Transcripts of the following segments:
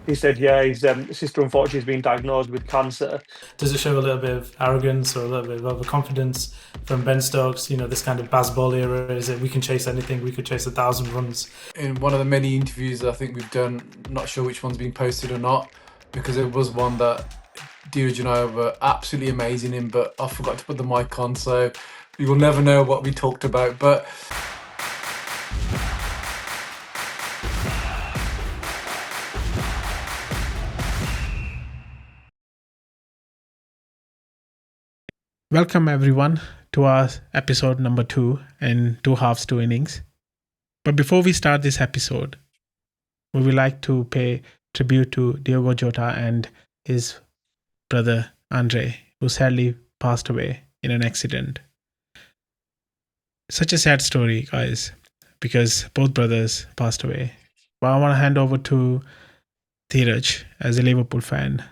he said, yeah, his sister unfortunately has been diagnosed with cancer. Does it show a little bit of arrogance or a little bit of overconfidence from Ben Stokes? This kind of Baz Ball era. Is it we can chase anything? We could chase 1,000 runs. In one of the many interviews I think we've done, not sure which one's been posted or not, because it was one that Diogo and I were absolutely amazing in, but I forgot to put the mic on, so we will never know what we talked about. But welcome everyone to our episode number 2 in 2 halves 2 innings. But before we start this episode, we would like to pay tribute to Diogo Jota and his brother Andre, who sadly passed away in an accident. Such a sad story, guys, because both brothers passed away. But I want to hand over to Siraj as a Liverpool fan.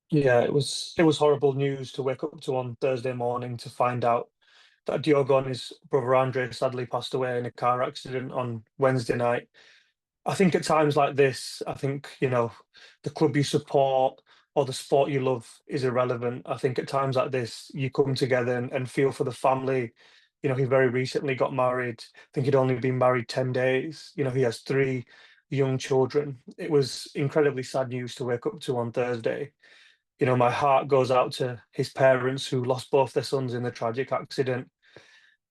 Yeah, it was horrible news to wake up to on Thursday morning to find out that Diogo and his brother Andre sadly passed away in a car accident on Wednesday night. I think at times like this, I think, the club you support or the sport you love is irrelevant. I think at times like this, you come together and feel for the family. He very recently got married. I think he'd only been married 10 days. He has 3 young children. It was incredibly sad news to wake up to on Thursday. My heart goes out to his parents who lost both their sons in the tragic accident.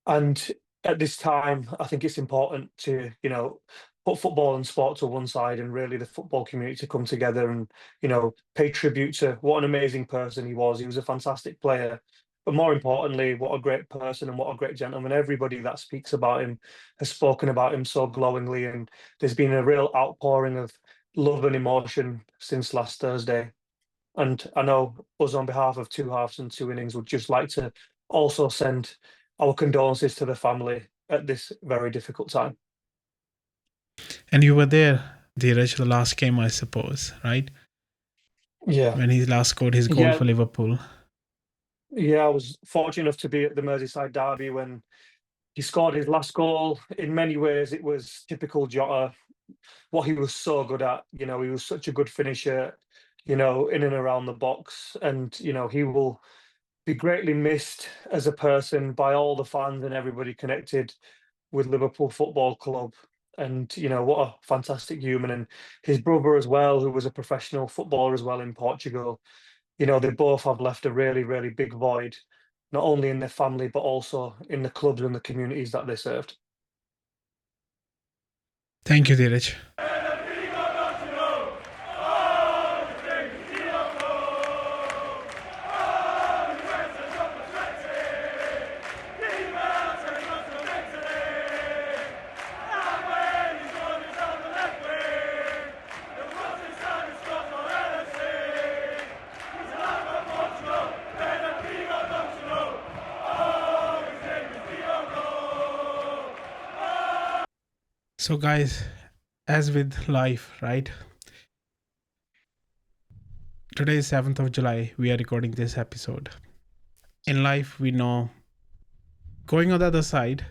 And at this time, I think it's important to, put football and sport to one side and really the football community to come together and, pay tribute to what an amazing person he was. He was a fantastic player. But more importantly, what a great person and what a great gentleman. Everybody that speaks about him has spoken about him so glowingly. And there's been a real outpouring of love and emotion since last Thursday. And I know us, on behalf of 2 halves and 2 innings, would just like to also send our condolences to the family at this very difficult time. And you were there, Dheeraj, the last game, I suppose, right? Yeah. When he last scored his goal for Liverpool. Yeah, I was fortunate enough to be at the Merseyside derby when he scored his last goal. In many ways, it was typical Jota, what he was so good at. He was such a good finisher, in and around the box. And, he will be greatly missed as a person by all the fans and everybody connected with Liverpool Football Club. And, what a fantastic human. And his brother as well, who was a professional footballer as well in Portugal. They both have left a really, really big void, not only in their family, but also in the clubs and the communities that they served. Thank you, Dheeraj. So guys, as with life, right? Today is 7th of July. We are recording this episode. In life, we know going on the other side,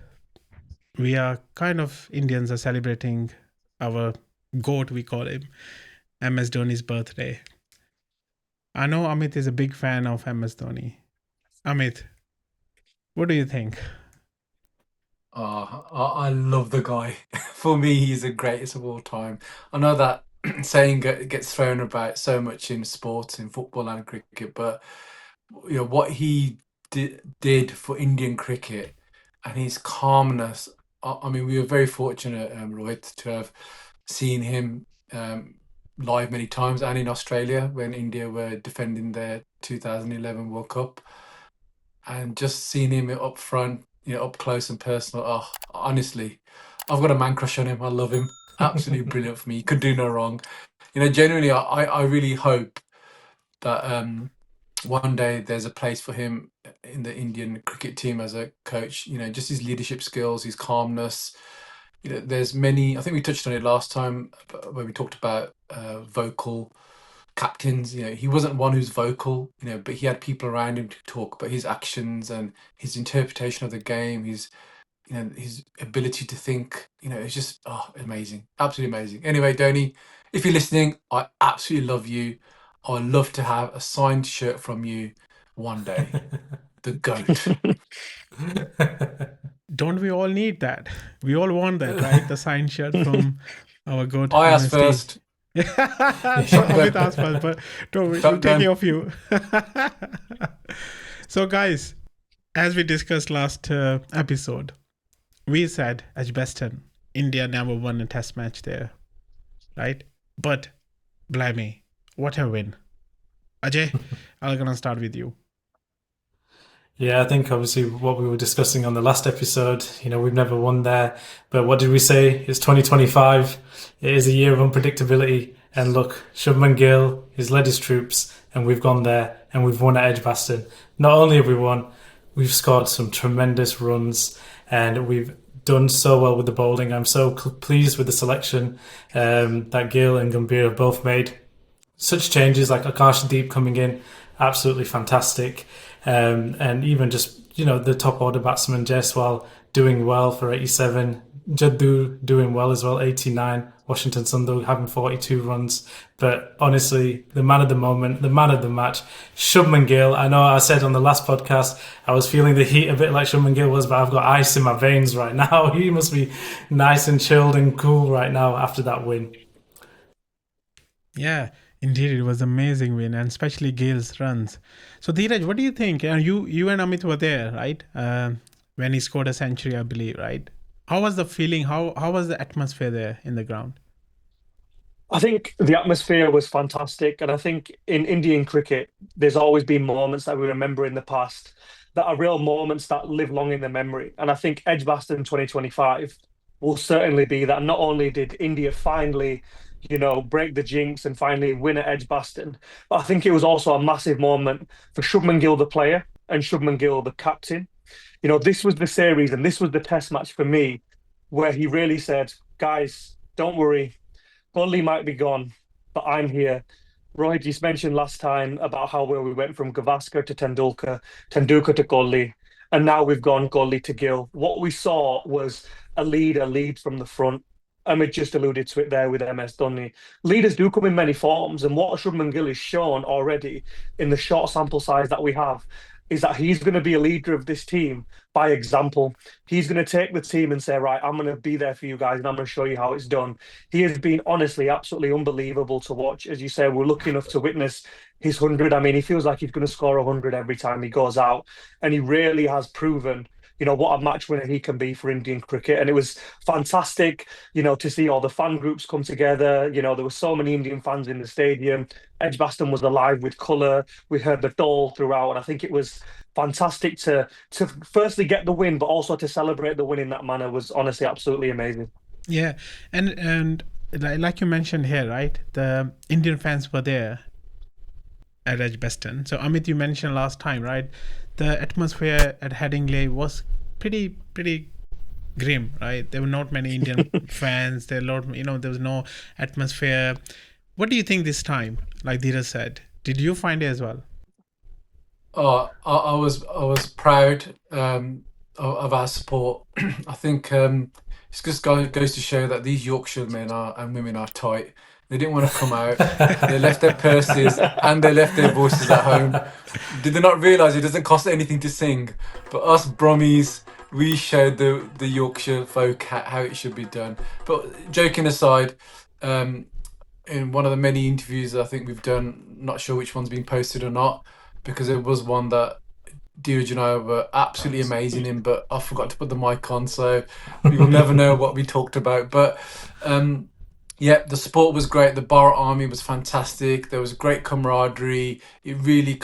we are kind of Indians are celebrating our GOAT, we call him, MS Dhoni's birthday. I know Amit is a big fan of MS Dhoni. Amit, what do you think? I love the guy. For me, he's the greatest of all time. I know that saying gets thrown about so much in sports, in football and cricket, but what he did for Indian cricket and his calmness. I mean, we were very fortunate, Rohit, to have seen him live many times, and in Australia when India were defending their 2011 World Cup, and just seeing him up front, up close and personal. Oh, honestly, I've got a man crush on him. I love him. Absolutely brilliant for me. He could do no wrong. Genuinely, I really hope that one day there's a place for him in the Indian cricket team as a coach. Just his leadership skills, his calmness. There's many. I think we touched on it last time when we talked about vocal captains. He wasn't one who's vocal, but he had people around him to talk, but his actions and his interpretation of the game, his his ability to think, it's just amazing, absolutely amazing. Anyway, Dhoni, if you're listening, I absolutely love you. I would love to have a signed shirt from you one day. The GOAT. Don't we all need that? We all want that, right? The signed shirt from our GOAT. I asked MSD. first. So Amit asked first, but we'll take care of you. So guys, as we discussed last episode, we said Edgbaston, India never won a test match there, right? But blimey, what a win. Ajay, I'm gonna start with you. Yeah, I think obviously what we were discussing on the last episode, we've never won there. But what did we say? It's 2025. It is a year of unpredictability. And look, Shubman Gill, he's led his troops, and we've gone there and we've won at Edgbaston. Not only have we won, we've scored some tremendous runs, and we've done so well with the bowling. I'm so pleased with the selection that Gill and Gambhir have both made. Such changes like Akashdeep coming in, absolutely fantastic. And even just, the top order batsman, Jaiswal, doing well for 87. Jaddu doing well as well, 89. Washington Sundar having 42 runs. But honestly, the man of the moment, the man of the match, Shubman Gill. I know I said on the last podcast I was feeling the heat a bit like Shubman Gill was, but I've got ice in my veins right now. He must be nice and chilled and cool right now after that win. Yeah, indeed, it was an amazing win, and especially Gill's runs. So Dheeraj, what do you think? You and Amit were there, right? When he scored a century, I believe, right? How was the feeling? How was the atmosphere there in the ground? I think the atmosphere was fantastic. And I think in Indian cricket, there's always been moments that we remember in the past that are real moments that live long in the memory. And I think Edgbaston 2025 will certainly be that. Not only did India finally, break the jinx and finally win at Edgbaston, but I think it was also a massive moment for Shubman Gill, the player, and Shubman Gill, the captain. This was the series and this was the test match for me where he really said, guys, don't worry. Kohli might be gone, but I'm here. Rohit just mentioned last time about how well we went from Gavaskar to Tendulkar, Tendulkar to Kohli, and now we've gone Kohli to Gill. What we saw was a lead from the front. Amit just alluded to it there with MS Dhoni. Leaders do come in many forms, and what Shubman Gill has shown already in the short sample size that we have is that he's going to be a leader of this team by example. He's going to take the team and say, right, I'm going to be there for you guys and I'm going to show you how it's done. He has been honestly absolutely unbelievable to watch. As you say, we're lucky enough to witness his 100. I mean, he feels like he's going to score 100 every time he goes out. And he really has proven what a match winner he can be for Indian cricket. And it was fantastic, to see all the fan groups come together. There were so many Indian fans in the stadium. Edgbaston was alive with colour. We heard the dole throughout. And I think it was fantastic to firstly get the win, but also to celebrate the win in that manner was honestly absolutely amazing. Yeah. And like you mentioned here, right? The Indian fans were there at Edgbaston. So Amit, you mentioned last time, right? The atmosphere at Headingley was pretty grim, right? There were not many Indian fans. There was no atmosphere. What do you think this time? Like Dheeraj said, did you find it as well? Oh, I was proud of our support. I think it just goes to show that these Yorkshire men and women are tight. They didn't want to come out. They left their purses and they left their voices at home. Did they not realise it doesn't cost anything to sing? But us Brummies, we showed the Yorkshire folk how it should be done. But joking aside, in one of the many interviews I think we've done, not sure which one's been posted or not, because it was one that Diogo and I were absolutely amazing in, but I forgot to put the mic on, so we will never know what we talked about. But yeah, the support was great. The Bharat Army was fantastic. There was great camaraderie. It really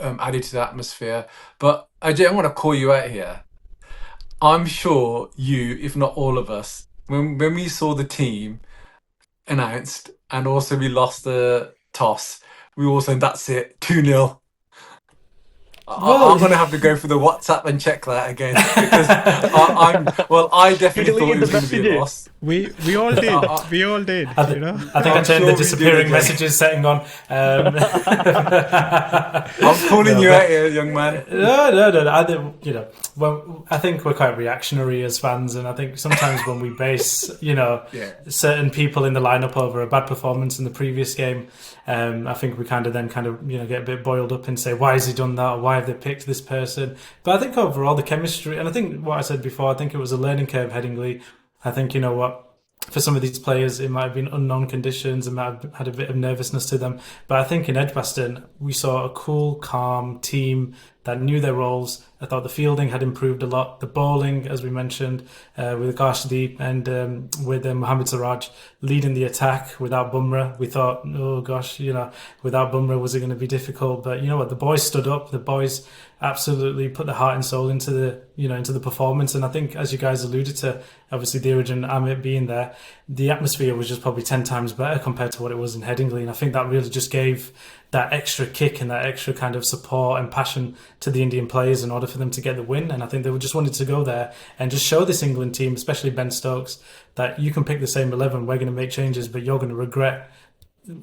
added to the atmosphere. But Ajay, I want to call you out here. I'm sure you, if not all of us, when we saw the team announced and also we lost the toss, we all said, that's it, 2-0. I'm going to have to go for the WhatsApp and check that again because I You definitely thought it deleted the was going to be a messages. loss. We all did. I, We all did. I, You th- know. I think I I'm turned sure the we did, disappearing Ajay. messages setting on. I'm calling No, you out but here, young man. no. I think, well, I think we're quite reactionary as fans, and I think sometimes when we base, Yeah. certain people in the lineup over a bad performance in the previous game, I think we kind of get a bit boiled up and say, why has he done that? Or why have they picked this person? But I think overall the chemistry, and I think what I said before, I think it was a learning curve, Headingley. I think, you know what, for some of these players, it might have been unknown conditions and might have had a bit of nervousness to them. But I think in Edgbaston, we saw a cool, calm team that knew their roles. I thought the fielding had improved a lot. The bowling, as we mentioned, with Karshdeep and with Mohamed Siraj leading the attack without Bumrah, we thought, oh gosh, without Bumrah, was it going to be difficult? But you know what? The boys stood up. The boys absolutely put their heart and soul into the performance. And I think, as you guys alluded to, obviously Dheeraj and Amit being there, the atmosphere was just probably 10 times better compared to what it was in Headingley. And I think that really just gave that extra kick and that extra kind of support and passion to the Indian players in order for them to get the win. And I think they just wanted to go there and just show this England team, especially Ben Stokes, that you can pick the same 11, we're going to make changes, but you're going to regret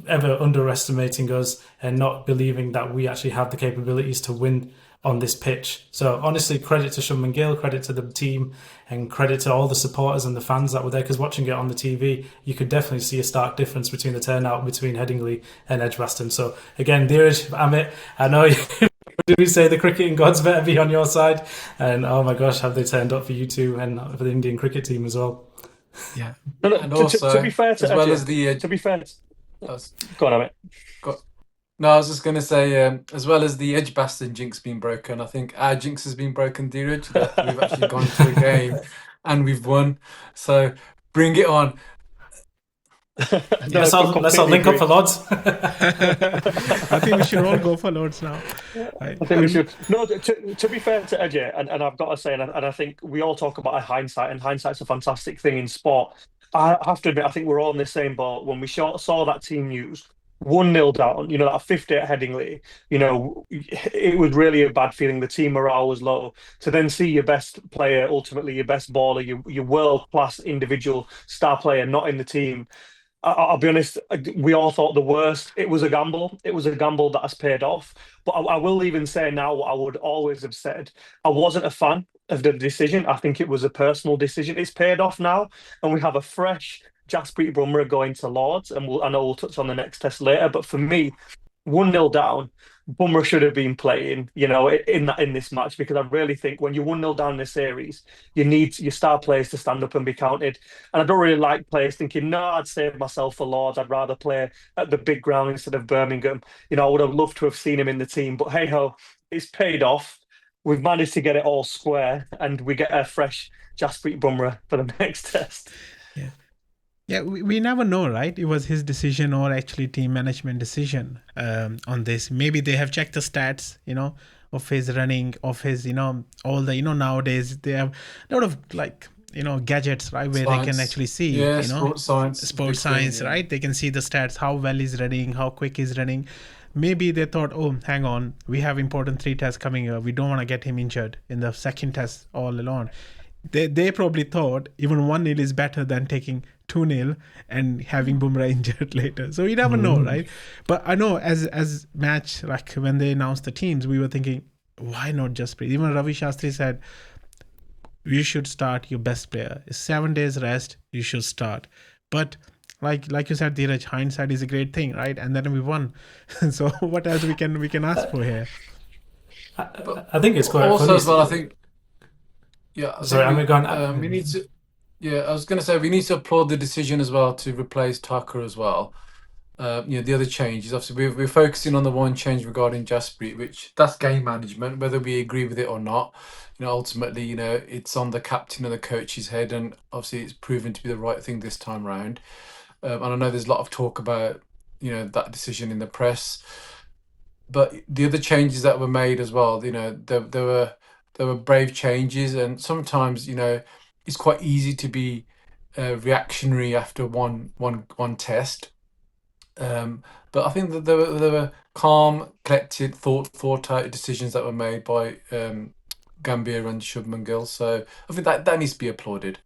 ever underestimating us and not believing that we actually have the capabilities to win on this pitch. So honestly, credit to Shubman Gill, credit to the team, and credit to all the supporters and the fans that were there, because watching it on the TV, you could definitely see a stark difference between the turnout between Headingley and Edgbaston. So again, Dheeraj, Amit, I know do we say the cricketing gods better be on your side? And oh my gosh, have they turned up for you two and for the Indian cricket team as well? Yeah. No, And to also, be fair to as well Ajay, as the to be fair, as- go on, Amit. got, no, I was just going to say, as well as the Edgbaston jinx being broken, I think our jinx has been broken, Dheeraj, that we've actually gone to a game and we've won. So bring it on. No, Let's all completely link up agree. for Lords. I think we should all go for Lords now. I think we should. No, to be fair to Ajay, and I've got to say, and I think we all talk about hindsight, and hindsight's a fantastic thing in sport. I have to admit, I think we're all in the same boat. When we saw that team news, 1-0 down, that 50 at Headingley, it was really a bad feeling. The team morale was low. To then see your best player, ultimately your best baller, your world-class individual star player not in the team, I'll be honest, we all thought the worst. It was a gamble. It was a gamble that has paid off. But I will even say now what I would always have said. I wasn't a fan of the decision. I think it was a personal decision. It's paid off now, and we have a fresh Jasprit Bumrah going to Lords, and I know we'll touch on the next test later. But for me, 1-0 down, Bumrah should have been playing, in this match, because I really think when you're 1-0 down in a series, you need your star players to stand up and be counted. And I don't really like players thinking, no, I'd save myself for Lords. I'd rather play at the big ground instead of Birmingham. I would have loved to have seen him in the team, but hey ho, it's paid off. We've managed to get it all square, and we get a fresh Jasprit Bumrah for the next test. Yeah. Yeah, we never know, right? It was his decision or actually team management decision on this. Maybe they have checked the stats, of his running, of his, all the, nowadays they have a lot of gadgets, right? Where they can actually see, Yeah, sports science. sports science, yeah. Right? They can see the stats, how well he's running, how quick he's running. Maybe they thought, oh, hang on, we have important 3 tests coming up. We don't want to get him injured in the second test all alone. They probably thought even 1-0 is better than taking 2-0 and having Bumrah injured later. So you never know, right? But I know as match, like when they announced the teams, we were thinking, why not Jasprit? Even Ravi Shastri said, you should start your best player. It's 7 days rest, you should start. But like you said, Dheeraj, hindsight is a great thing, right? And then we won. So what else we can ask for here? I think it's quite also funny. as well. I think. Yeah, Sorry, I'm going. we need to. Yeah, I was going to say we need to applaud the decision as well to replace Tucker as well. The other changes, obviously, we're focusing on the one change regarding Jasprit, which that's game management, whether we agree with it or not. Ultimately, it's on the captain and the coach's head, and obviously, it's proven to be the right thing this time round. And I know there's a lot of talk about, that decision in the press, but the other changes that were made as well, there were brave changes, and sometimes, it's quite easy to be reactionary after one test. But I think that there were calm, collected, thought out decisions that were made by Gambier and Shubman Gill. So I think that needs to be applauded.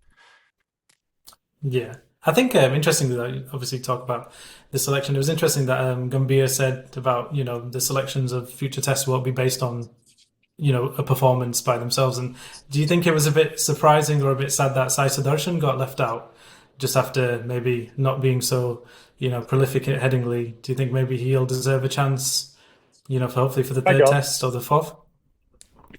Yeah. I think interestingly that you obviously talk about the selection. It was interesting that Gambia said about, the selections of future tests won't be based on, a performance by themselves. And do you think it was a bit surprising or a bit sad that Sai Sudarshan got left out just after maybe not being so, prolific at Headingley? Do you think maybe he'll deserve a chance, hopefully for the I third don't. test or the fourth?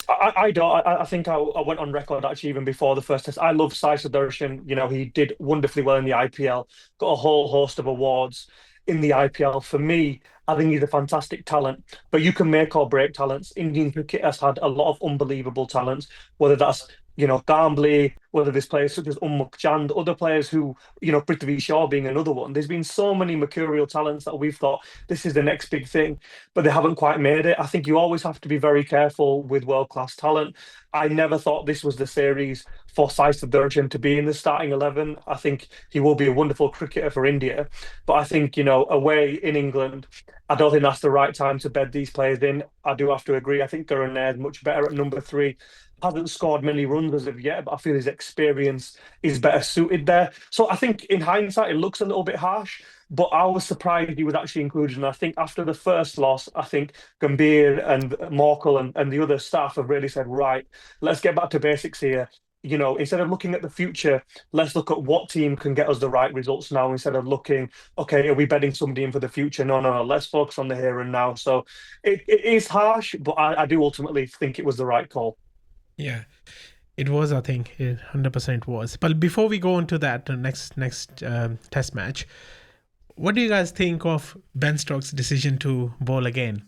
I don't. I think I went on record actually even before the first test. I love Sai Sudarshan. He did wonderfully well in the IPL, got a whole host of awards in the IPL. For me, I think he's a fantastic talent, but you can make or break talents. Indian cricket has had a lot of unbelievable talents, whether that's Gambly, whether there's players such as Ummuk Chand, other players who, Prithvi Shaw being another one. There's been so many mercurial talents that we've thought this is the next big thing, but they haven't quite made it. I think you always have to be very careful with world-class talent. I never thought this was the series for Sai Sudarshan to be in the starting 11. I think he will be a wonderful cricketer for India, but I think, away in England, I don't think that's the right time to bed these players in. I do have to agree. I think Duran is much better at number three. Hasn't scored many runs as of yet, but I feel his experience is better suited there. So I think in hindsight, it looks a little bit harsh, but I was surprised he was actually included. And I think after the first loss, I think Gambhir and Morkel and the other staff have really said, right, let's get back to basics here. Instead of looking at the future, let's look at what team can get us the right results now instead of looking, okay, are we betting somebody in for the future? No, no, no, let's focus on the here and now. So it is harsh, but I do ultimately think it was the right call. Yeah, it was. I think it 100% was. But before we go on to that next test match, what do you guys think of Ben Stokes' decision to bowl again?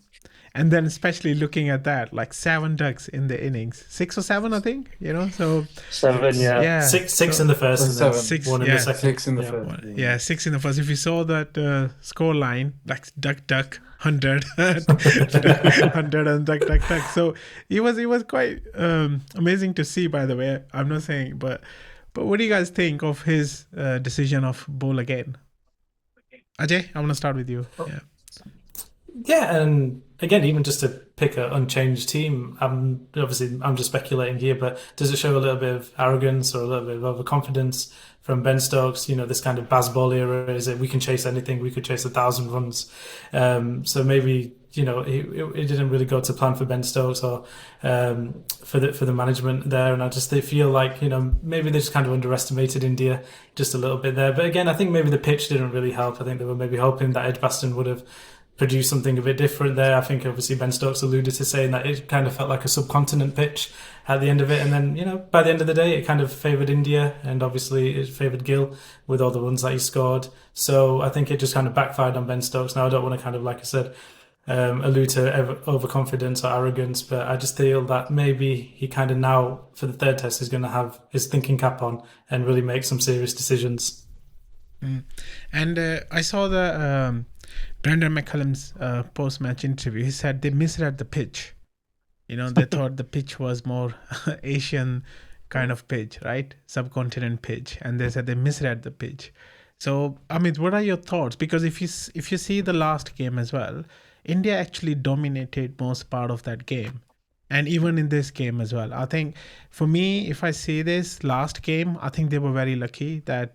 And then especially looking at that, like 7 ducks in the innings, 6 or 7, I think. So 7, yeah. yeah, Six in the first and then 7. one in the second. 6 in the Yeah. first. yeah, 6 in the first. If you saw that score line, like duck 100, 100 and duck. So it was quite amazing to see. By the way, I'm not saying, but what do you guys think of his decision of bowl again? Ajay, I want to start with you. Yeah. Yeah, and again, even just to pick an unchanged team, I'm just speculating here, but does it show a little bit of arrogance or a little bit of overconfidence from Ben Stokes? This kind of Baz Ball era, is it we can chase anything, we could chase 1,000 runs. So maybe it didn't really go to plan for Ben Stokes or for the management there, and they feel like maybe they just kind of underestimated India just a little bit there. But again, I think maybe the pitch didn't really help. I think they were maybe hoping that Edgbaston would have produce something a bit different there. I think obviously Ben Stokes alluded to saying that it kind of felt like a subcontinent pitch at the end of it, and then by the end of the day it kind of favoured India, and obviously it favoured Gill with all the runs that he scored. So I think it just kind of backfired on Ben Stokes. Now I don't want to kind of, like I said, allude to overconfidence or arrogance, but I just feel that maybe he kind of now for the third test is going to have his thinking cap on and really make some serious decisions. And I saw the Brendan McCullum's post-match interview. He said they misread the pitch. They thought the pitch was more Asian kind of pitch, right? Subcontinent pitch. And they said they misread the pitch. So, Amit, what are your thoughts? Because if you see the last game as well, India actually dominated most part of that game. And even in this game as well. I think, for me, if I see this last game, I think they were very lucky that...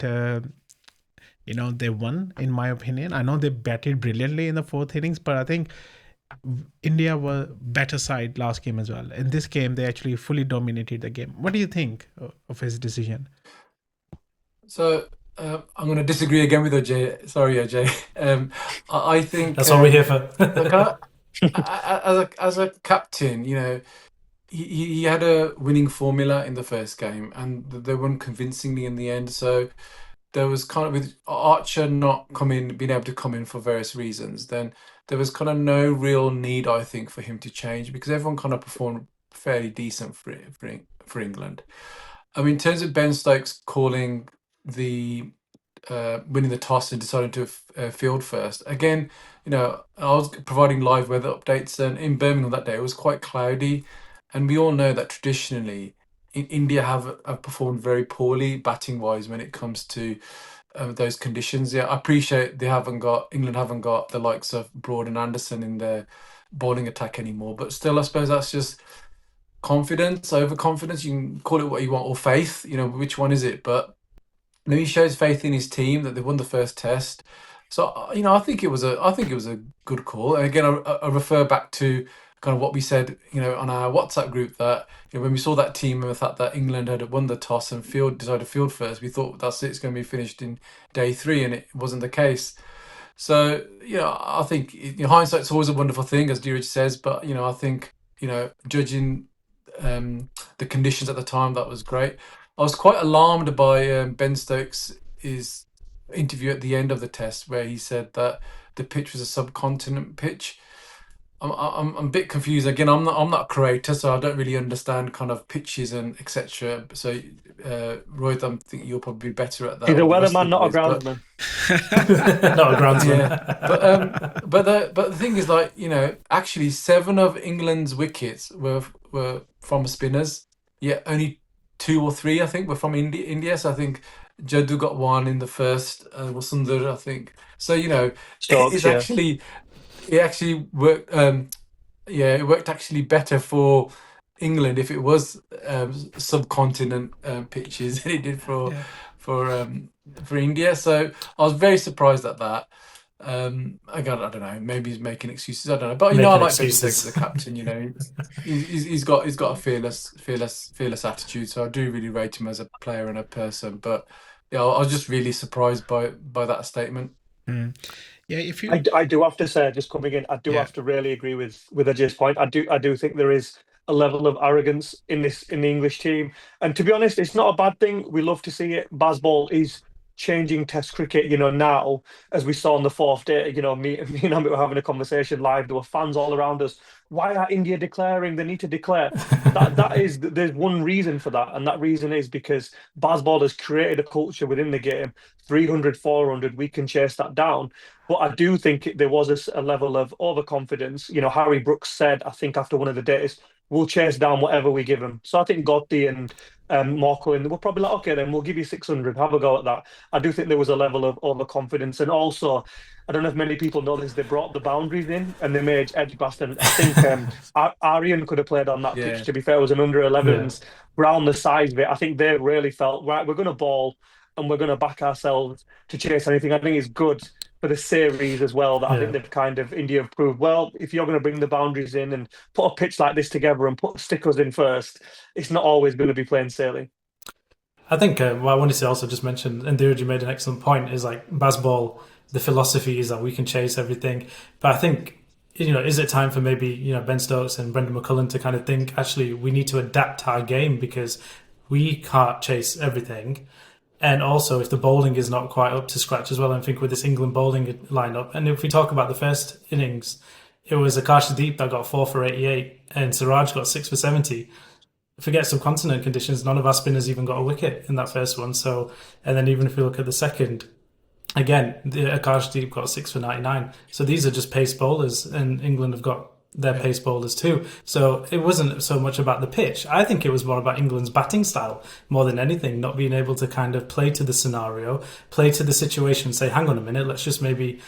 they won, in my opinion. I know they batted brilliantly in the 4th innings, but I think India were better side last game as well. In this game, they actually fully dominated the game. What do you think of his decision? So I'm going to disagree again with Ajay. Sorry, Ajay. I think that's what we're here for. as a captain, he had a winning formula in the first game, and they won convincingly in the end. So there was kind of, with Archer not being able to come in for various reasons, then there was kind of no real need, I think, for him to change, because everyone kind of performed fairly decent for England. I mean, in terms of Ben Stokes calling the winning the toss and deciding to field first, again, I was providing live weather updates, and in Birmingham that day it was quite cloudy, and we all know that traditionally India have performed very poorly batting wise when it comes to those conditions. Yeah, I appreciate England haven't got the likes of Broad and Anderson in their bowling attack anymore, but still, I suppose that's just confidence, overconfidence. You can call it what you want, or faith. Which one is it? But he shows faith in his team that they won the first test. So I think it was a good call. And again, I refer back to kind of what we said, on our WhatsApp group, that when we saw that team and the fact that England had won the toss and decided to field first, we thought that's it, it's going to be finished in day 3, and it wasn't the case. So I think hindsight's always a wonderful thing, as Dheeraj says. But I think judging the conditions at the time, that was great. I was quite alarmed by Ben Stokes' interview at the end of the test, where he said that the pitch was a subcontinent pitch. I'm a bit confused. Again, I'm not a creator, so I don't really understand kind of pitches and etc. So, Rohit, I think you'll probably be better at that. He's a or the rest of weatherman, the not a boys, but- groundsman. Not a groundsman. Yeah, but the thing is, like, actually 7 of England's wickets were from spinners. Yet only 2 or 3, I think, were from India. So I think Jaddu got 1 in the first, Wasundar, I think. So Stokes, it's yeah. actually it actually worked. It worked actually better for England if it was subcontinent pitches than it did for India. So I was very surprised at that. Again, I don't know. Maybe he's making excuses. I don't know. But I Making like Ben excuses. Stokes as the captain. He's got a fearless attitude. So I do really rate him as a player and a person. But I was just really surprised by that statement. Yeah, if you I do have to say, just coming in, I do have to really agree with Ajay's point. I do think there is a level of arrogance in the English team, and to be honest, it's not a bad thing. We love to see it. Bazball is changing Test cricket, now, as we saw on the 4th day. Me and Amit were having a conversation live. There were fans all around us. Why are India declaring? They need to declare. There's one reason for that, and that reason is because Bazball has created a culture within the game. 300, 400, we can chase that down. But I do think there was a level of overconfidence. Harry Brooks said, I think after one of the days, we'll chase down whatever we give him. So I think Gotti and Morco, and they were probably like, okay, then we'll give you 600, have a go at that. I do think there was a level of overconfidence. And also, I don't know if many people know this, they brought the boundaries in and they made Edgbaston. I think Aryan could have played on that pitch, to be fair. It was an under 11s. Brown, the size of it, I think they really felt, right, we're going to ball and we're going to back ourselves to chase anything. I think it's good for the series as well, that I think they've kind of, India have proved, well, if you're going to bring the boundaries in and put a pitch like this together and put stickers in first, it's not always going to be plain sailing. I think what I wanted to also just mention, and Dheeraj, you made an excellent point, is like Bazball, the philosophy is that we can chase everything. But I think, is it time for maybe, Ben Stokes and Brendan McCullum to kind of think, actually, we need to adapt our game because we can't chase everything. And also, if the bowling is not quite up to scratch as well, I think with this England bowling lineup, and if we talk about the first innings, it was Akashdeep that got 4 for 88 and Siraj got 6 for 70. Forget subcontinent conditions, none of our spinners even got a wicket in that first one. So, and then even if we look at the second, again, the Akashdeep got 6 for 99. So these are just pace bowlers, and England have got their pace bowlers too. So it wasn't so much about the pitch. I think it was more about England's batting style more than anything, not being able to kind of play to the scenario, play to the situation, say, hang on a minute, let's just maybe,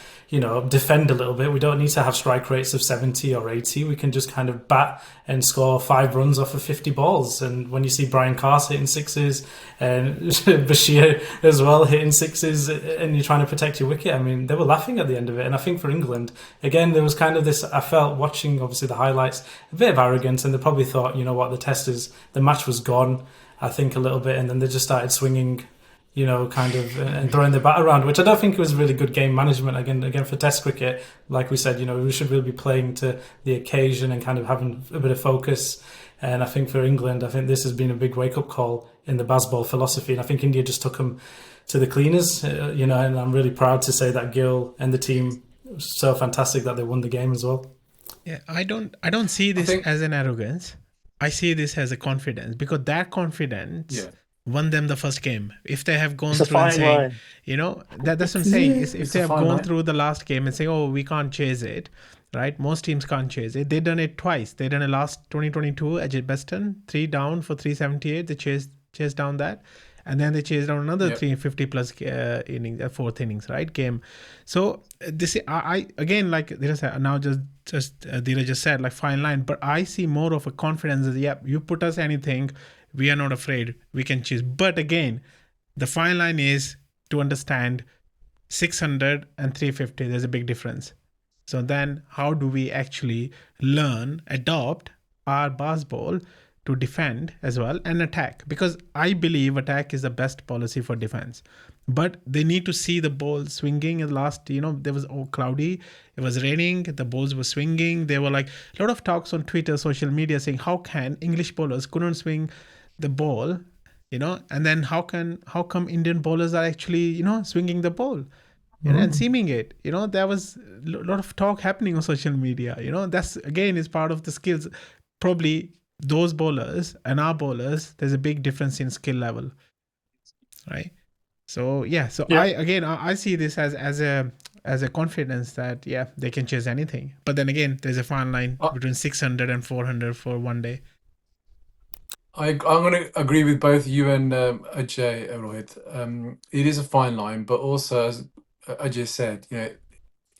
defend a little bit. We don't need to have strike rates of 70 or 80. We can just kind of bat and score 5 runs off of 50 balls. And when you see Brian Carse hitting 6s and Bashir as well hitting 6s and you're trying to protect your wicket, I mean, they were laughing at the end of it. And I think for England, again, there was kind of this, I felt watching obviously the highlights, a bit of arrogance, and they probably thought, the match was gone, I think, a little bit, and then they just started swinging, kind of, and throwing the bat around, which I don't think was really good game management. Again, for Test cricket, like we said, we should really be playing to the occasion and kind of having a bit of focus. And I think for England, I think this has been a big wake-up call in the Bazball philosophy, and I think India just took them to the cleaners, and I'm really proud to say that Gill and the team were so fantastic that they won the game as well. Yeah, I don't see this as an arrogance. I see this as a confidence, because that confidence won them the first game. If they have gone through and saying, that's what I'm saying. If they have gone through the last game and say, oh, we can't chase it, right? Most teams can't chase it. They've done it twice. They done it last 2022 at Edgbaston, 3 down for 378. They chased down that. and then they chased down another Yep. 350 plus innings, fourth innings, right? Game. So this I again, like Dheeraj said, now just Dheeraj just said, like, fine line, but I see more of a confidence that, yeah, you put us anything, we are not afraid, we can choose. But again, the fine line is to understand 600 and 350, there's a big difference. So then how do we actually learn, adopt our baseball to defend as well and attack? Because I believe attack is the best policy for defense. But they need to see the ball swinging in the last, there was cloudy, it was raining, the balls were swinging. There were like a lot of talks on Twitter, social media saying, how can English bowlers couldn't swing the ball, and then how come Indian bowlers are actually, swinging the ball? And seaming it, there was a lot of talk happening on social media. That's again is part of the skills. Probably those bowlers and our bowlers, there's a big difference in skill level, right? So yeah, I see this as a confidence that, yeah, they can chase anything. But then again, there's a fine line between 600 and 400 for one day. I'm going to agree with both you and Ajay, Rohit. It is a fine line, but also, as Ajay said,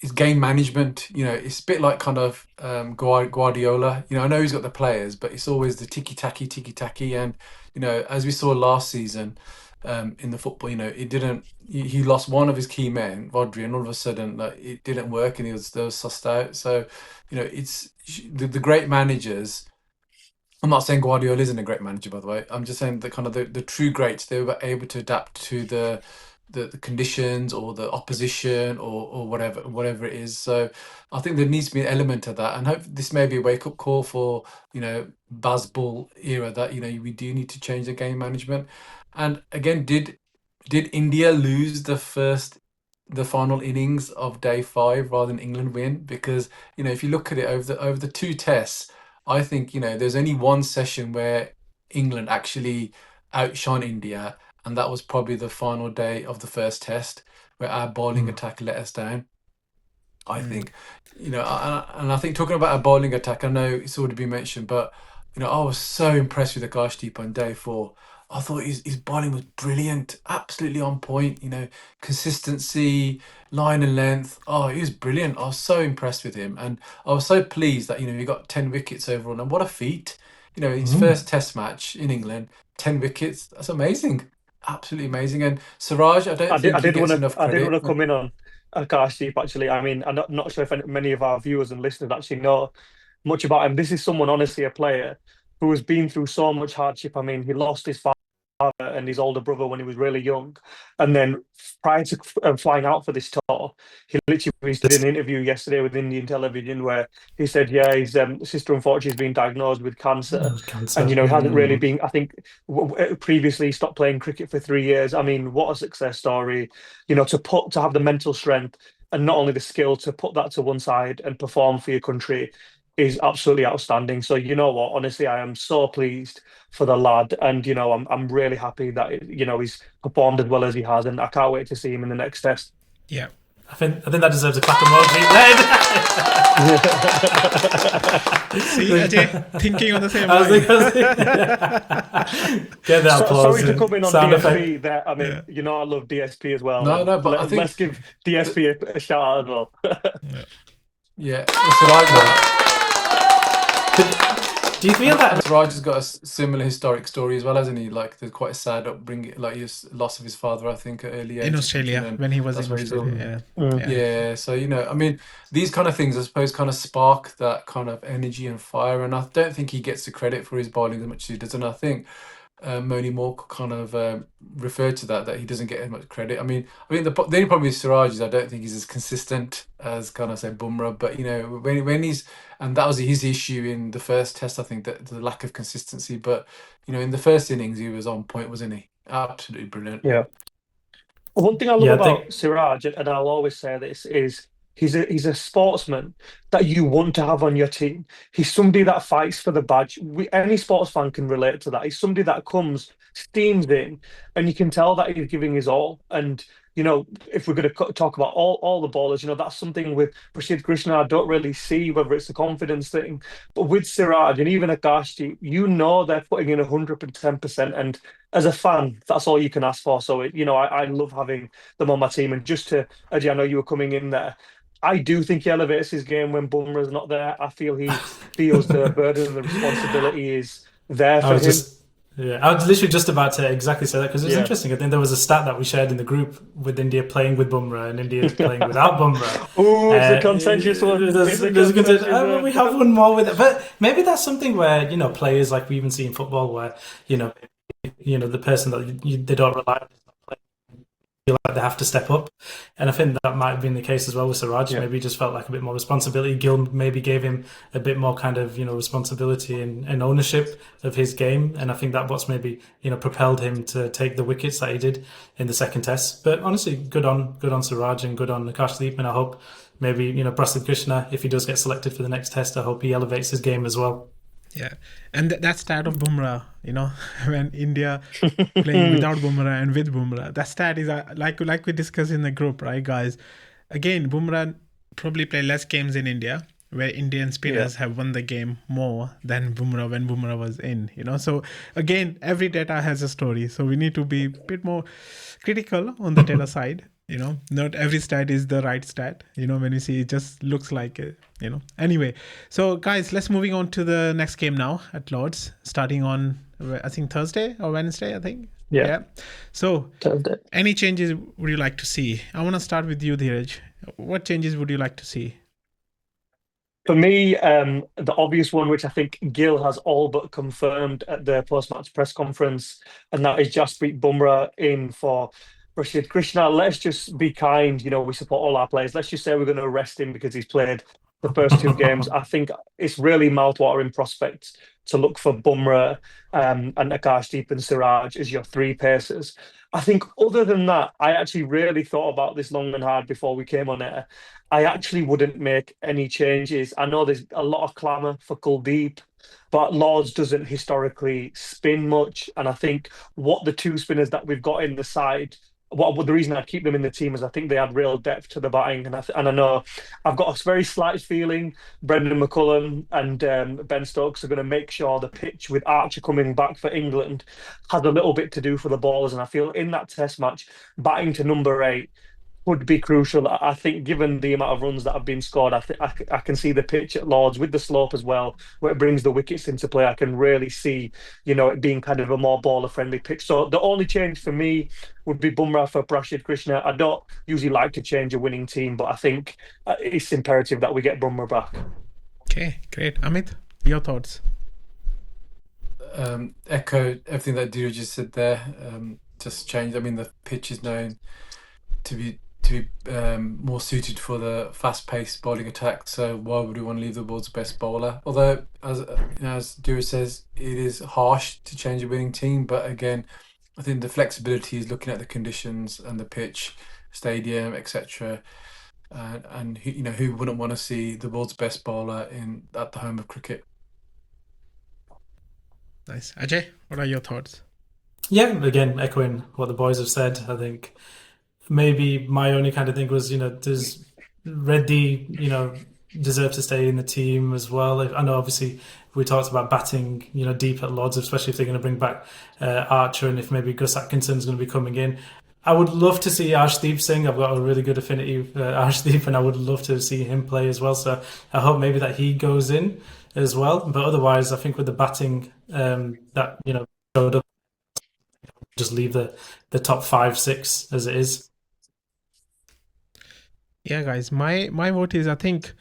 it's game management. It's a bit like kind of Guardiola. I know he's got the players, but it's always the ticky-tacky. And, as we saw last season in the football, it didn't, he lost one of his key men, Rodri, and all of a sudden it didn't work and they was sussed out. So, it's the great managers. I'm not saying Guardiola isn't a great manager, by the way. I'm just saying that kind of the true greats, they were able to adapt to the conditions or the opposition or whatever it is. So I think there needs to be an element of that, and hope this may be a wake up call for Bazball era that we do need to change the game management. And again, did India lose the final innings of day 5 rather than England win? Because if you look at it over the 2 tests, I think there's only one session where England actually outshone India, and that was probably the final day of the first test where our bowling attack let us down. I think, and I think talking about our bowling attack, I know it's already been mentioned, but I was so impressed with Akashdeep on day 4. I thought his bowling was brilliant, absolutely on point. Consistency, line and length. Oh, he was brilliant. I was so impressed with him, and I was so pleased that he got 10 wickets overall. And what a feat! His first Test match in England, 10 wickets. That's amazing, absolutely amazing. And Siraj, I don't think he gets enough credit. I did want to come in on Akashdeep, actually. I mean, I'm not sure if many of our viewers and listeners actually know much about him. This is someone, honestly, a player who has been through so much hardship. I mean, he lost his father and his older brother when he was really young, and then prior to flying out for this tour, he literally did an interview yesterday with Indian television where he said, yeah, his sister unfortunately has been diagnosed with cancer, and he hasn't really been, I think, previously stopped playing cricket for 3 years. I mean, what a success story, to have the mental strength and not only the skill to put that to one side and perform for your country is absolutely outstanding. So what, honestly, I am so pleased for the lad, and I'm really happy that he's performed as well as he has, and I can't wait to see him in the next test. Yeah, I think that deserves a clap emoji. See, Ajay, thinking on the same line. Get that applause. Sorry to come in on DSP there. I mean, I love DSP as well. No, but I think let's give DSP a shout out as well. Yeah, so I do you feel that Siraj has got a similar historic story as well, hasn't he? Like, there's quite a sad upbringing, like his loss of his father, I think, at early age. In Australia, when he was in Australia. Yeah. So, I mean, these kind of things, I suppose, kind of spark that kind of energy and fire. And I don't think he gets the credit for his bowling as much as he does. And I think Moni Moore kind of referred to that he doesn't get as much credit. I mean, the only problem with Siraj is I don't think he's as consistent as kind of say Bumrah, but when he's, and that was his issue in the first test, I think, that the lack of consistency. But in the first innings he was on point, wasn't he? Absolutely brilliant. Yeah. One thing I love about Siraj, and I'll always say this, is he's a sportsman that you want to have on your team. He's somebody that fights for the badge. Any sports fan can relate to that. He's somebody that comes, steams in, and you can tell that he's giving his all. And if we're going to talk about all the ballers, that's something with Rashid Krishna. I don't really see whether it's the confidence thing, but with Siraj and even Akashi, they're putting in 110%. And as a fan, that's all you can ask for. So, I love having them on my team. And just to, Ajay, I know you were coming in there. I do think he elevates his game when Bumrah's not there. I feel he feels the burden and the responsibility is there I for was him. just, yeah, I was literally just about to exactly say that because it was Yeah. interesting. I think there was a stat that we shared in the group with India playing with Bumrah and India playing without Bumrah. Oh, it's a contentious one. There's It's a a contentious well, we have one more with it, but maybe that's something where players like we even see in football where the person that they don't rely on feel like they have to step up. And I think that might have been the case as well with Siraj. Yeah. Maybe he just felt like a bit more responsibility. Gil maybe gave him a bit more kind of, responsibility and ownership of his game. And I think that what's maybe, propelled him to take the wickets that he did in the second test. But honestly, good on Siraj and good on Akashdeep. And I hope maybe, Prasidh Krishna, if he does get selected for the next test, I hope he elevates his game as well. Yeah, and that stat of Bumrah, when India playing without Bumrah and with Bumrah, that stat is like we discussed in the group, right, guys? Again, Bumrah probably play less games in India, where Indian spinners have won the game more than Bumrah when Bumrah was in. So again, every data has a story, so we need to be a bit more critical on the data side. Not every stat is the right stat. When you see it, just looks like it. Anyway, so guys, let's moving on to the next game now at Lords, starting on I think Thursday or Wednesday. I think. Yeah. So, Thursday. Any changes would you like to see? I want to start with you, Dheeraj. What changes would you like to see? For me, the obvious one, which I think Gill has all but confirmed at the post-match press conference, and that is Jasprit Bumrah in for Rashid Krishna. Let's just be kind. We support all our players. Let's just say we're going to arrest him because he's played the first two games. I think it's really mouthwatering prospects to look for Bumrah and Akashdeep and Siraj as your three pacers. I think other than that, I actually really thought about this long and hard before we came on air. I actually wouldn't make any changes. I know there's a lot of clamour for Kuldeep, but Lords doesn't historically spin much. And I think what the two spinners that we've got in the side, the reason I keep them in the team is I think they add real depth to the batting. And I know I've got a very slight feeling Brendan McCullum and Ben Stokes are going to make sure the pitch with Archer coming back for England has a little bit to do for the ballers. And I feel in that test match, batting to number 8 would be crucial. I think, given the amount of runs that have been scored, I can see the pitch at Lords with the slope as well, where it brings the wickets into play. I can really see, it being kind of a more baller-friendly pitch. So the only change for me would be Bumrah for Rashid Krishna. I don't usually like to change a winning team, but I think it's imperative that we get Bumrah back. Okay, great. Amit, your thoughts? Echo everything that Diogo just said there. Just change. I mean, the pitch is known to be more suited for the fast-paced bowling attack. So why would we want to leave the world's best bowler? Although, as Dura says, it is harsh to change a winning team. But again, I think the flexibility is looking at the conditions and the pitch, stadium, etc. And who wouldn't want to see the world's best bowler at the home of cricket? Nice. Ajay, what are your thoughts? Yeah, again, echoing what the boys have said, I think maybe my only kind of thing was, does Reddy, deserve to stay in the team as well? I know, obviously, we talked about batting, deep at Lords, especially if they're going to bring back Archer and if maybe Gus Atkinson's going to be coming in. I would love to see Arshdeep Singh. I've got a really good affinity with Arshdeep, and I would love to see him play as well. So I hope maybe that he goes in as well. But otherwise, I think with the batting that showed up, just leave the top 5, 6 as it is. Yeah, guys, my vote is, I think,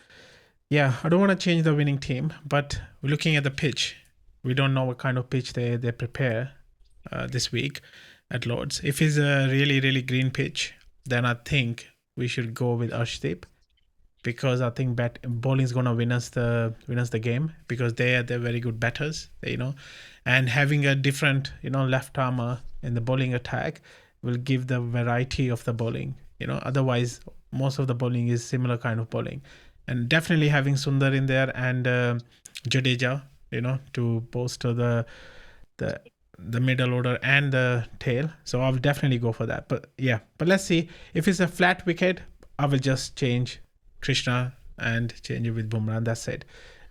I don't want to change the winning team, but we're looking at the pitch. We don't know what kind of pitch they prepare this week at Lords. If it's a really, really green pitch, then I think we should go with Arshdeep, because I think bowling is gonna win us the game, because they're very good batters, and having a different left armer in the bowling attack will give the variety of the bowling. Otherwise most of the bowling is similar kind of bowling, and definitely having Sundar in there and Jadeja, to bolster the the middle order and the tail. So I'll definitely go for that. But yeah, but let's see. If it's a flat wicket, I will just change Krishna and change it with Bumrah, and that's it.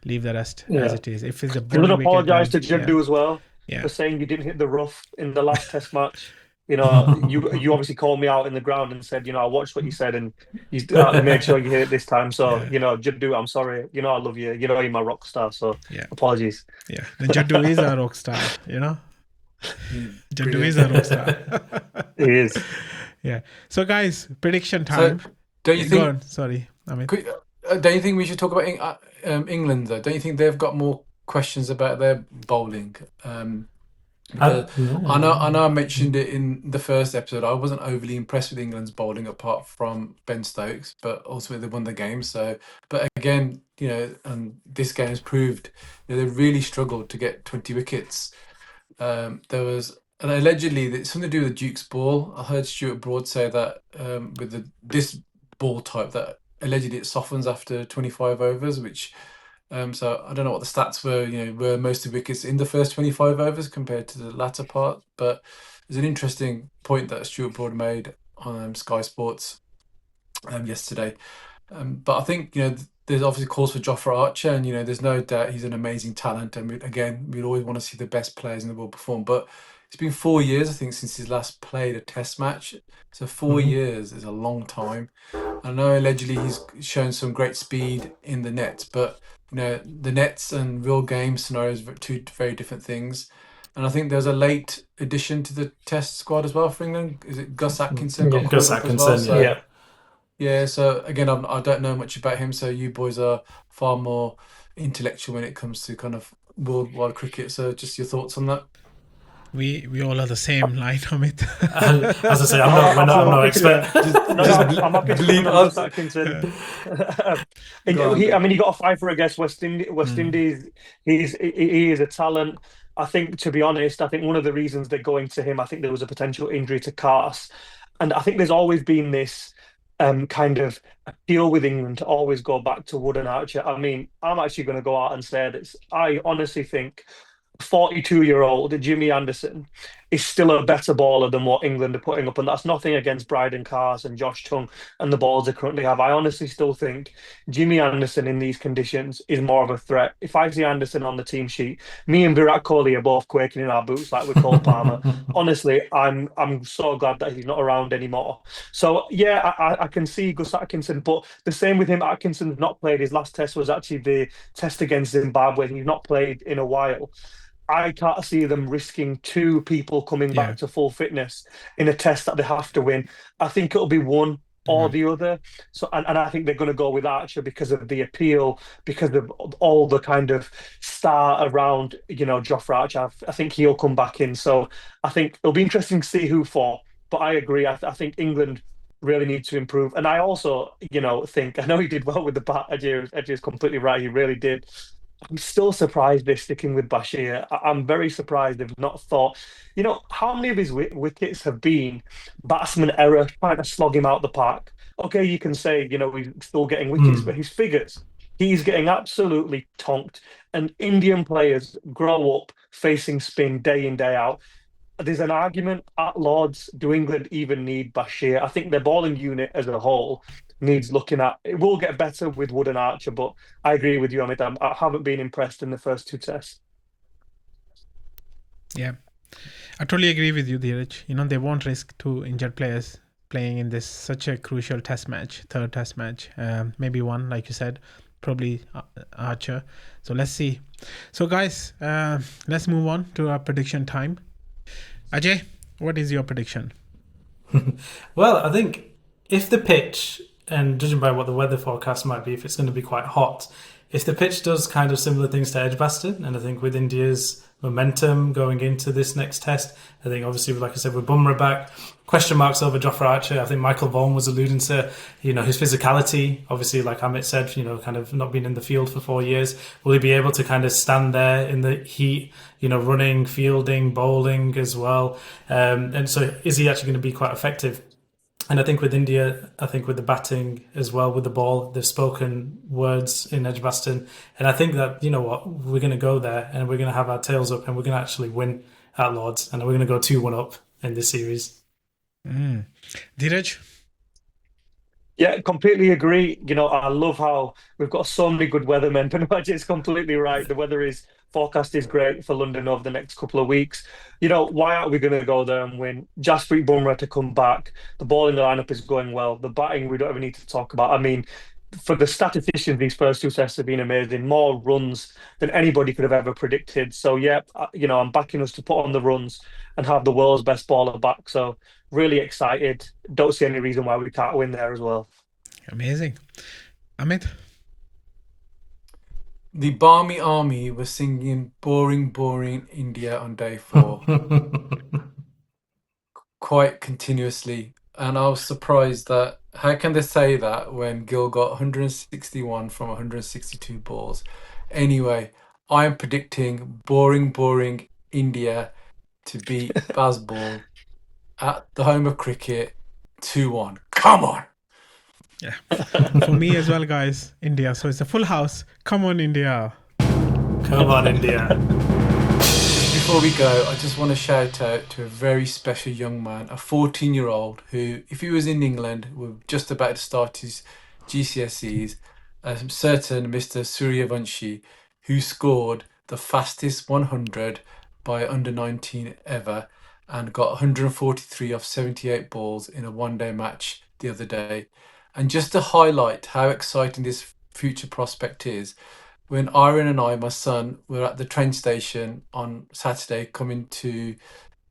Leave the rest as it is. If it's a I'm going bowling to wicket, apologise then to Jiddu as well yeah. for saying you didn't hit the rough in the last Test match. You obviously called me out in the ground and said, I watched what you said and you made sure you hit it this time. So, Jiddu, I'm sorry. I love you. You're my rock star. So, apologies. Yeah, then Jaddu is a rock star. Jaddu is a rock star. He is. Yeah. So, guys, prediction time. So, don't you Go think? on. Sorry, Don't you think we should talk about England though? Don't you think they've got more questions about their bowling? Because I know I mentioned it in the first episode. I wasn't overly impressed with England's bowling apart from Ben Stokes, but ultimately they won the game. So, but again, and this game has proved they really struggled to get 20 wickets. There was, and allegedly, it's something to do with the Duke's ball. I heard Stuart Broad say that with this ball type, that allegedly it softens after 25 overs, which. So I don't know what the stats were. Were most of the wickets in the first 25 overs compared to the latter part. But there's an interesting point that Stuart Broad made on Sky Sports yesterday. But I think there's obviously calls for Jofra Archer, and there's no doubt he's an amazing talent. And we'd always want to see the best players in the world perform. But it's been 4 years, I think, since he's last played a Test match. So 4 years is a long time. I know allegedly he's shown some great speed in the nets, but the nets and real game scenarios are two very different things. And I think there's a late addition to the Test squad as well for England. Is it Gus Atkinson? Yeah, Gus Atkinson, well? Yeah. So again, I don't know much about him. So you boys are far more intellectual when it comes to kind of worldwide cricket. So just your thoughts on that. We all are the same line, Amit. As I say, I'm not expert. I'm happy to believe Gus Atkinson. He got a fiver against West Indies. He is a talent. I think, to be honest, one of the reasons they're going to him, I think there was a potential injury to Cars, and I think there's always been this kind of appeal with England to always go back to Wood and Archer. I'm actually going to go out and say this. I honestly think 42-year-old Jimmy Anderson is still a better bowler than what England are putting up, and that's nothing against Bryden Cars and Josh Tongue and the balls they currently have. I honestly still think Jimmy Anderson in these conditions is more of a threat. If I see Anderson on the team sheet, me and Virat Kohli are both quaking in our boots like we Cole Palmer. Honestly, I'm so glad that he's not around anymore. So yeah, I can see Gus Atkinson, but the same with him. Atkinson's not played. His last test was actually the test against Zimbabwe. He's not played in a while. I can't see them risking two people coming back to full fitness in a test that they have to win. I think it'll be one or the other. So, and I think they're going to go with Archer because of the appeal, because of all the kind of star around, Jofra Archer. I think he'll come back in. So I think it'll be interesting to see who for. But I agree. I think England really need to improve. And I also, think, I know he did well with the bat. Ajay is completely right. He really did. I'm still surprised they're sticking with Bashir. I'm very surprised they've not thought, how many of his wickets have been batsman error, trying to slog him out the park. Okay, you can say, he's still getting wickets, but his figures, he's getting absolutely tonked. And Indian players grow up facing spin day in, day out. There's an argument at Lords, do England even need Bashir? I think their bowling unit as a whole needs looking at. It will get better with Wood and Archer, but I agree with you, Amit. I haven't been impressed in the first two tests. Yeah, I totally agree with you, Dheeraj. They won't risk two injured players playing in this such a crucial test match, third test match. Maybe one, like you said, probably Archer. So let's see. So guys, let's move on to our prediction time. Ajay, what is your prediction? Well, I think if the pitch, and judging by what the weather forecast might be, if it's going to be quite hot, if the pitch does kind of similar things to Edgbaston, and I think with India's momentum going into this next test, I think obviously, like I said, with Bumrah back, question marks over Jofra Archer. I think Michael Vaughan was alluding to, his physicality. Obviously, like Amit said, kind of not been in the field for 4 years. Will he be able to kind of stand there in the heat, running, fielding, bowling as well? And so is he actually going to be quite effective? And I think with India, I think with the batting as well, with the ball, they've spoken words in Edgbaston. And I think that, we're going to go there and we're going to have our tails up and we're going to actually win at Lords, and we're going to go 2-1 up in this series. Dheeraj? Yeah, completely agree. I love how we've got so many good weathermen. But it's completely right. The weather is forecast is great for London over the next couple of weeks. Why aren't we going to go there and win? Jasprit Bumrah to come back. The bowling lineup is going well. The batting we don't even need to talk about. I mean, for the statisticians, these first two tests have been amazing. More runs than anybody could have ever predicted. So yeah, I'm backing us to put on the runs and have the world's best bowler back. So really excited. Don't see any reason why we can't win there as well. Amazing. Amit? The Barmy Army was singing Boring, Boring India on day 4 quite continuously. And I was surprised that, how can they say that when Gill got 161 from 162 balls? Anyway, I am predicting Boring, Boring India to beat Bazball at the home of cricket 2-1. Come on! Yeah. For me as well, guys, India. So it's a full house. Come on, India. Come on, India. Before we go, I just want to shout out to a very special young man, a 14-year-old who, if he was in England, would just about to start his GCSEs, a certain Mr. Suryavanshi, who scored the fastest 100 by under 19 ever and got 143 off 78 balls in a one-day match the other day. And just to highlight how exciting this future prospect is, when Aaron and I, my son, were at the train station on Saturday coming to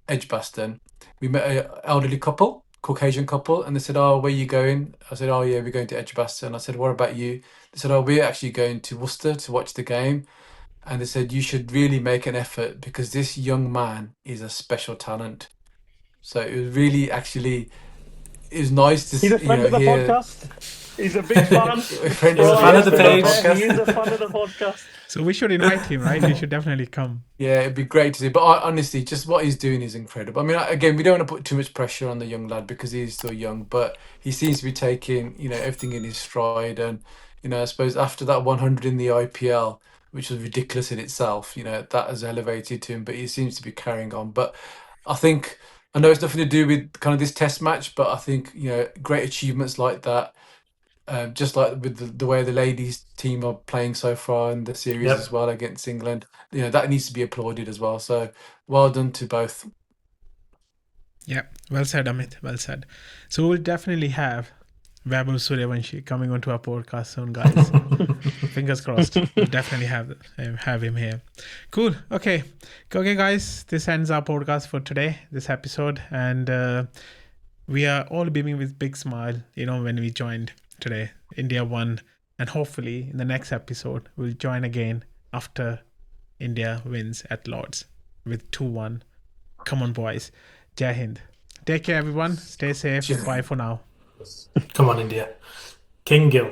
Edgbaston, we met an elderly couple, Caucasian couple, and they said, "Oh, where are you going?" I said, "Oh, yeah, we're going to Edgbaston." I said, "What about you?" They said, "Oh, we're actually going to Worcester to watch the game." And they said, "You should really make an effort because this young man is a special talent." So it was really actually, it was nice to He's a friend of the hear. podcast. He's a big fan. He's a fan of the page. He is a fan of the podcast. So we should invite him, right? He should definitely come. Yeah, it'd be great to see. But honestly, just what he's doing is incredible. I mean, again, we don't want to put too much pressure on the young lad because he's still young, but he seems to be taking, everything in his stride. And, I suppose after that 100 in the IPL, which was ridiculous in itself, that has elevated to him, but he seems to be carrying on. But I think, I know it's nothing to do with kind of this test match, but I think, great achievements like that, just like with the way the ladies team are playing so far in the series as well against England, that needs to be applauded as well. So well done to both. Yeah, well said, Amit. Well said. So we'll definitely have Vaibhav Suryavanshi coming onto our podcast soon, guys. Fingers crossed. We'll definitely have him here. Cool. Okay, guys. This ends our podcast for today, this episode, and we are all beaming with big smile. When we joined today, India won, and hopefully in the next episode we'll join again after India wins at Lords with 2-1. Come on, boys. Jai Hind. Take care, everyone. Stay safe. Bye for now. Come on, India. King Gill.